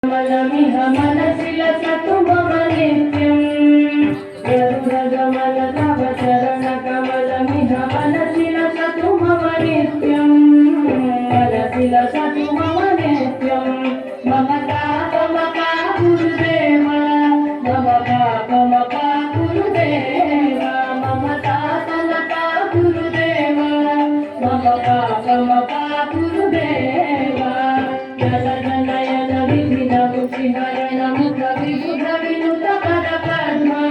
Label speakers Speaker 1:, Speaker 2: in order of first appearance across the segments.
Speaker 1: कमलमिह मनसि लसतु मम नित्यं गरुडगमन तव चरणकमलमिह मनसि लसतु मम नित्यं मनसि लसतु मम नित्यं ममता ममता गुरुदेव ममता गुरुदेव ममता ममता गुरुदेव ममता गुरुदेव जल जनयन विधिन मुखिहरण मुख विबुध विनुत पद पद्मा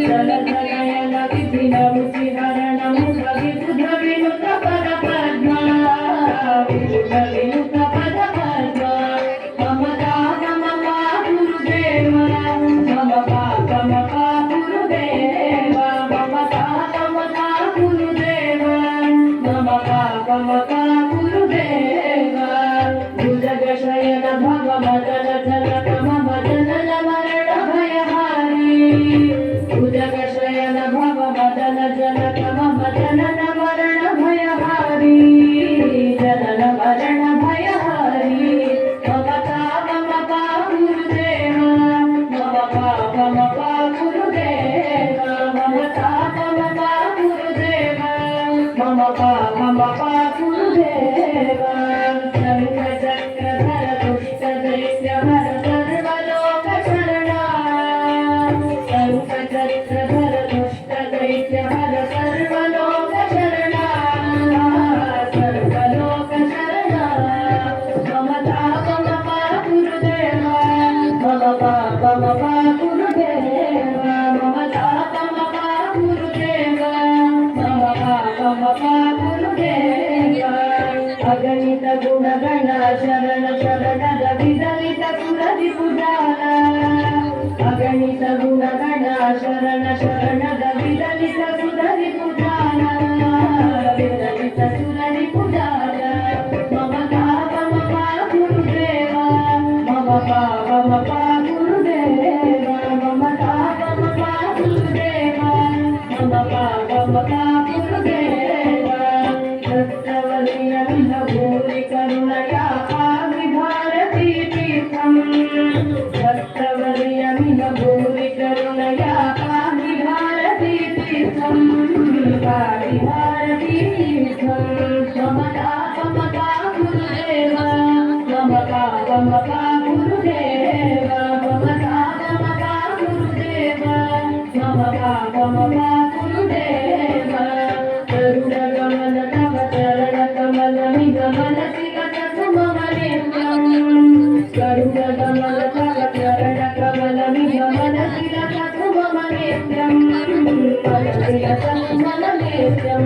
Speaker 1: जल जनयन विधिन मुखिहरण मुख विबुध विनुत पद पद्मा विबुध विनुत पद पद्मा ममता ममता गुरुदेव ममता गुरुदेव ममता गुरुदेव ममता गुरुदेव भुजगशयन भगवदन जनक मम जनन मरण भयहारी भुजगशयन भगवदन जनक मम जनन मरण भयहारी जनन मरण भयहारी ममता गुरुदेव ममता गुरुदेव ममता गुरुदेव ममता गुरुदेव शङ्खचक्रधर दुष्टदैत्यहर सर्वलोकशरणा शङ्खचक्रधर दुष्टदैत्यहर सर्वलोकशरणा सर्वलोकशरणा ममता गुरुदेव ममता गुरुदेव ममता गुरुदेव ममता गुरुदेव अगणित गुणगण शरण शरणद विदलित सुरधि पुजाला अगणित गुणगण शरण शरणद विदलित सुरधि पुजाला विदलित सुरधि पुजाला ममता गुरुदेव ममता गुरुदेव ममता गुरुदेव ममता गुरुदेव दत्तवल्यमिह भूरि करुणया पाहि भारती तीर्थं दत्तवल्यमिह भूरि करुणया पाहि भारती तीर्थं पाहि भारती तीर्थं ममता गुरुदेव ममता गुरुदेव ममता गुरुदेव ममता गुरुदेव गरुडगमन तव चरणकमलमिह मनसि लसतु मम नित्यं गरुडगमन तव चरणकमलमिह मनसि लसतु मम नित्यं मनसि लसतु मम नित्यं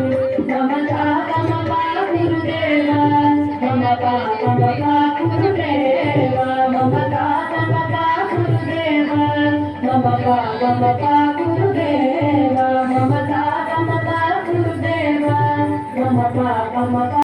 Speaker 1: ममता गुरुदेव ममता गुरुदेव ममता गुरुदेव ममता गुरुदेव ममता गुरुदेव ममता